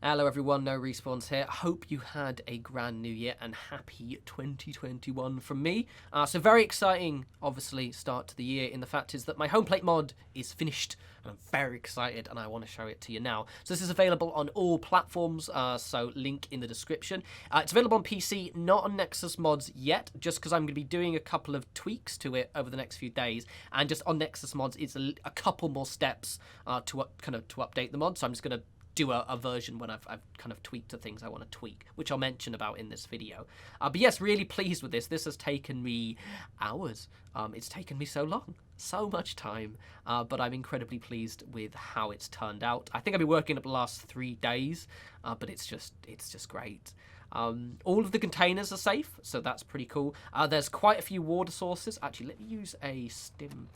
Hello everyone, No Respawns here. Hope you had a grand new year and happy 2021 from me. So very exciting, obviously, start to the year in the fact is that my home plate mod is finished and I'm very excited and I want to show it to you now. So this is available on all platforms, so link in the description. It's available on PC, not on Nexus mods yet, just because I'm going to be doing a couple of tweaks to it over the next few days. And just on Nexus mods, it's a couple more steps to update the mod. So I'm just going to do a version when I've kind of tweaked the things I want to tweak, which I'll mention about in this video. But yes, really pleased with this. This has taken me hours. It's taken me so long, so much time, but I'm incredibly pleased with how it's turned out. I think I've been working up the last 3 days, but it's just great. All of the containers are safe, so that's pretty cool. There's quite a few water sources. Actually, let me use a stim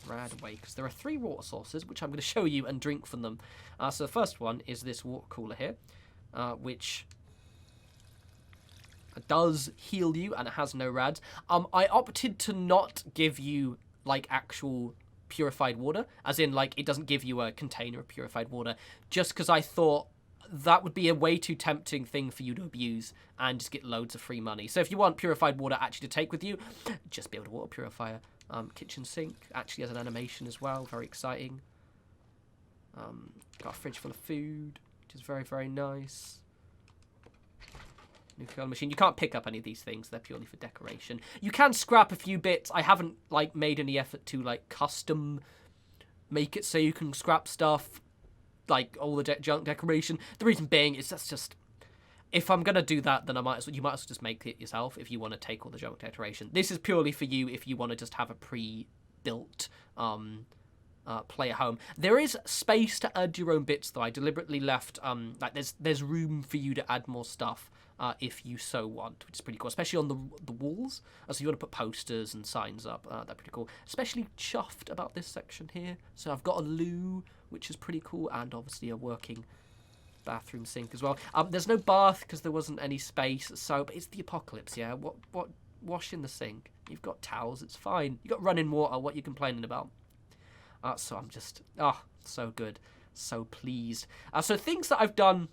rad away, because there are 3 water sources, which I'm going to show you and drink from them. So the first one is this water cooler here, which does heal you, and it has no rads. I opted to not give you, like, actual purified water, as in, like, it doesn't give you a container of purified water, just because I thought that would be a way too tempting thing for you to abuse and just get loads of free money. So if you want purified water actually to take with you, just build a water purifier. Kitchen sink actually has an animation as well, very exciting. Got a fridge full of food, which is very, very nice. Nuclear machine. You can't pick up any of these things, they're purely for decoration. You can scrap a few bits. I haven't, like, made any effort to, like, custom make it so you can scrap stuff, like all the junk decoration. The reason being is that's just, if I'm gonna do that, then you might as well just make it yourself if you want to take all the junk decoration. This is purely for you if you want to just have a pre-built play at home. There is space to add your own bits though. I deliberately left like there's room for you to add more stuff if you so want, which is pretty cool, especially on the walls. So you want to put posters and signs up. That's pretty cool. Especially chuffed about this section here. So I've got a loo, which is pretty cool, and obviously a working bathroom sink as well. There's no bath because there wasn't any space, so but it's the apocalypse, yeah. What wash in the sink? You've got towels, it's fine. You've got running water, what are you complaining about? So I'm just so good, so pleased. So things that I've done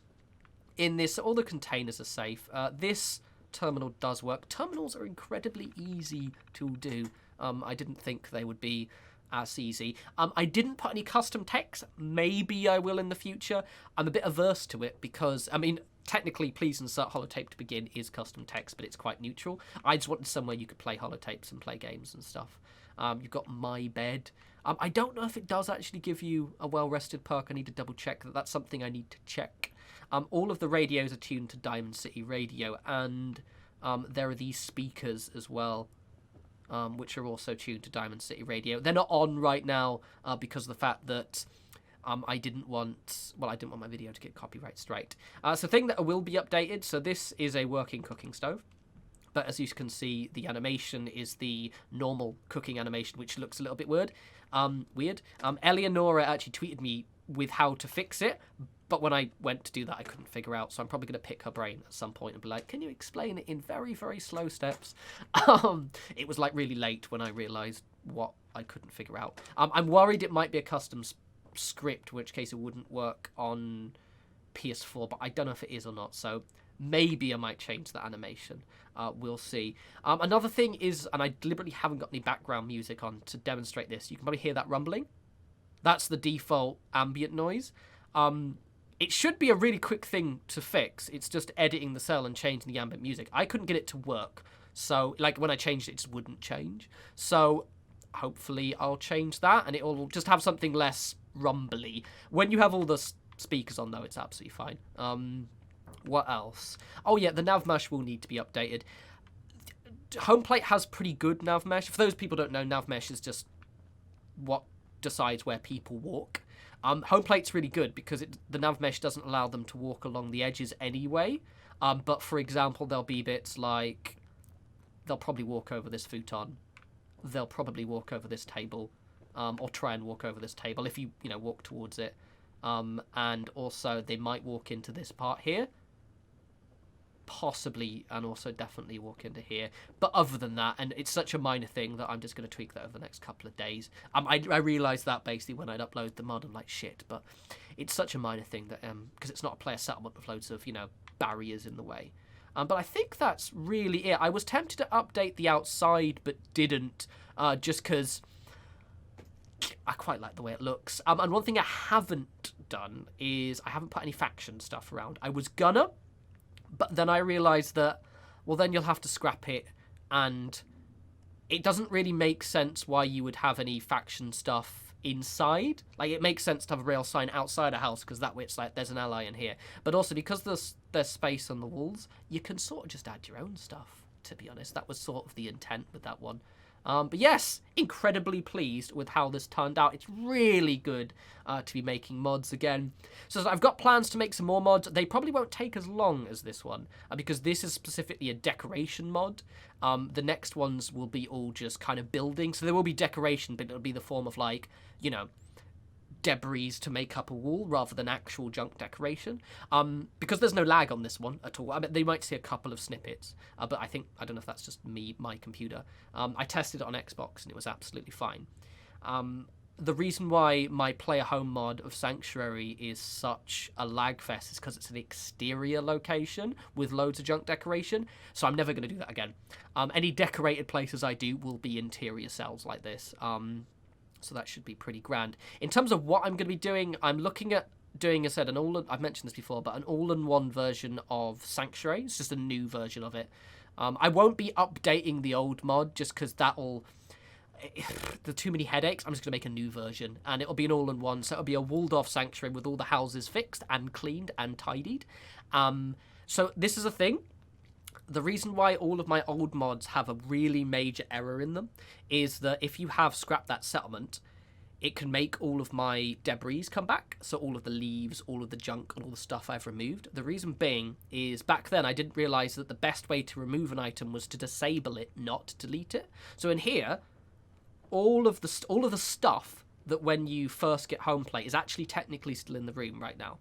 in this, all the containers are safe. This terminal does work. Terminals are incredibly easy to do. I didn't think they would be as easy. I didn't put any custom text. Maybe I will in the future. I'm a bit averse to it because, I mean, technically please insert holotape to begin is custom text, but it's quite neutral. I just wanted somewhere you could play holotapes and play games and stuff. You've got my bed. I don't know if it does actually give you a well-rested perk. I need to double check that. That's something I need to check. All of the radios are tuned to Diamond City Radio, and there are these speakers as well, which are also tuned to Diamond City Radio. They're not on right now because of the fact that I didn't want my video to get copyright straight. So the thing that will be updated, so this is a working cooking stove. But as you can see, the animation is the normal cooking animation, which looks a little bit weird. Eleonora actually tweeted me with how to fix it, but when I went to do that, I couldn't figure out, so I'm probably going to pick her brain at some point and be like, can you explain it in very, very slow steps? It was, like, really late when I realised what I couldn't figure out. I'm worried it might be a custom script, in which case it wouldn't work on PS4, but I don't know if it is or not, so maybe I might change the animation. We'll see. Another thing is, and I deliberately haven't got any background music on to demonstrate this, you can probably hear that rumbling. That's the default ambient noise. It should be a really quick thing to fix. It's just editing the cell and changing the ambient music. I couldn't get it to work. So, like, when I changed it, it just wouldn't change. So, hopefully I'll change that, and it'll just have something less rumbly. When you have all the speakers on, though, it's absolutely fine. What else? Oh, yeah, the nav mesh will need to be updated. Homeplate has pretty good nav mesh. For those people who don't know, nav mesh is just what decides where people walk. Homeplate's really good because the nav mesh doesn't allow them to walk along the edges anyway. But for example, there'll be bits like they'll probably walk over this futon. They'll probably walk over this table, or try and walk over this table if you walk towards it. And also they might walk into this part here. possibly and also definitely walk into here. But other than that, and it's such a minor thing that I'm just going to tweak that over the next couple of days. I realised that basically when I'd upload the mod, I'm like, shit, but it's such a minor thing that because it's not a player settlement with loads of, you know, barriers in the way. But I think that's really it. I was tempted to update the outside, but didn't, just because I quite like the way it looks. And one thing I haven't done is I haven't put any faction stuff around. I was gonna, but then I realised that, well, then you'll have to scrap it, and it doesn't really make sense why you would have any faction stuff inside. Like, it makes sense to have a rail sign outside a house, because that way it's like there's an ally in here. But also, because there's space on the walls, you can sort of just add your own stuff, to be honest. That was sort of the intent with that one. But yes, incredibly pleased with how this turned out. It's really good to be making mods again. So I've got plans to make some more mods. They probably won't take as long as this one, because this is specifically a decoration mod. The next ones will be all just kind of building. So there will be decoration, but it'll be the form of, like, you know, debris to make up a wall rather than actual junk decoration. Because there's no lag on this one at all. I mean, they might see a couple of snippets, but I don't know if that's just my computer. I tested it on Xbox and it was absolutely fine. The reason why my player home mod of Sanctuary is such a lag fest is because it's an exterior location with loads of junk decoration, so I'm never going to do that again. Any decorated places I do will be interior cells like this. So that should be pretty grand. In terms of what I'm going to be doing, I'm looking at doing, as I said, I've mentioned this before, but an all-in-one version of Sanctuary. It's just a new version of it. I won't be updating the old mod just because there's too many headaches. I'm just going to make a new version, and it'll be an all-in-one. So it'll be a walled-off Sanctuary with all the houses fixed and cleaned and tidied. So this is a thing. The reason why all of my old mods have a really major error in them is that if you have scrapped that settlement, it can make all of my debris come back. So all of the leaves, all of the junk, and all the stuff I've removed. The reason being is back then I didn't realise that the best way to remove an item was to disable it, not delete it. So in here, all of the stuff that when you first get home plate is actually technically still in the room right now,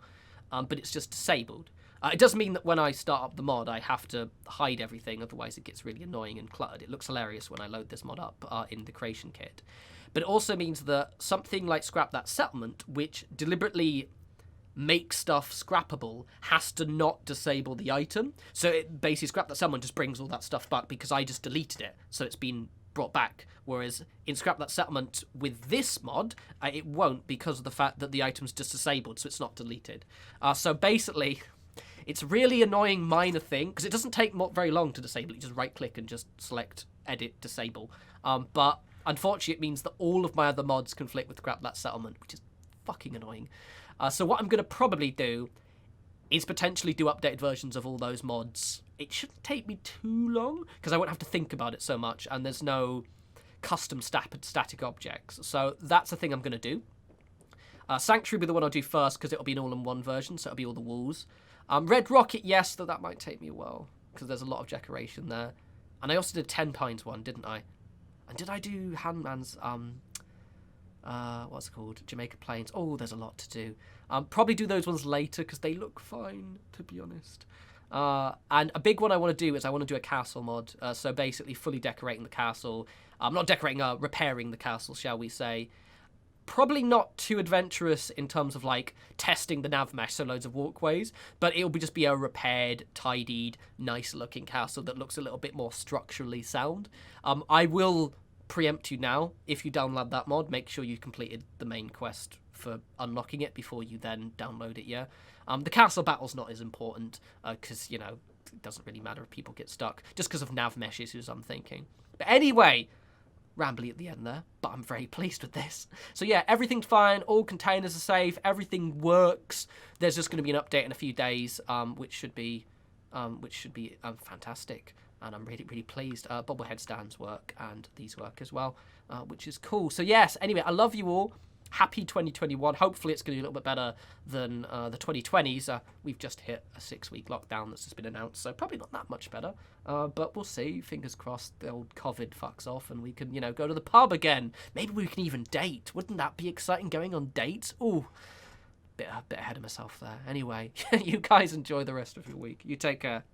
but it's just disabled. It does mean that when I start up the mod, I have to hide everything, otherwise it gets really annoying and cluttered. It looks hilarious when I load this mod up in the creation kit. But it also means that something like Scrap That Settlement, which deliberately makes stuff scrappable, has to not disable the item. So it basically, Scrap That Settlement just brings all that stuff back because I just deleted it, so it's been brought back. Whereas in Scrap That Settlement with this mod, it won't, because of the fact that the item's just disabled, so it's not deleted. So basically, it's a really annoying minor thing, because it doesn't take very long to disable it. You just right-click and just select Edit, Disable. But unfortunately, it means that all of my other mods conflict with Scrap That Settlement, which is fucking annoying. So what I'm going to probably do is potentially do updated versions of all those mods. It shouldn't take me too long, because I won't have to think about it so much, and there's no custom static objects. So that's the thing I'm going to do. Sanctuary will be the one I'll do first, because it'll be an all-in-one version, so it'll be all the walls. Red Rocket, yes, that might take me a while, because there's a lot of decoration there. And I also did 10 Pines one, didn't I? And did I do Handman's, what's it called? Jamaica Plains. Oh, there's a lot to do. Probably do those ones later, because they look fine, to be honest. And a big one I want to do is I want to do a castle mod. So basically fully decorating the castle. Not decorating, repairing the castle, shall we say. Probably not too adventurous in terms of, like, testing the nav mesh, so loads of walkways, but it'll just be a repaired, tidied, nice-looking castle that looks a little bit more structurally sound. I will preempt you now. If you download that mod, make sure you completed the main quest for unlocking it before you then download it, yeah? The castle battle's not as important, because, you know, it doesn't really matter if people get stuck, just because of nav mesh issues, I'm thinking. But anyway, rambly at the end there, but I'm very pleased with this. So yeah, everything's fine, all containers are safe, everything works. There's just going to be an update in a few days, which should be fantastic, and I'm really, really pleased. Bobblehead stands work, and these work as well, which is cool. So yes, anyway, I love you all. Happy 2021. Hopefully it's going to be a little bit better than the 2020s. We've just hit a 6-week lockdown that's just been announced, so probably not that much better. But we'll see. Fingers crossed the old COVID fucks off and we can, you know, go to the pub again. Maybe we can even date. Wouldn't that be exciting, going on dates? Ooh, bit ahead of myself there. Anyway, you guys enjoy the rest of your week. You take care.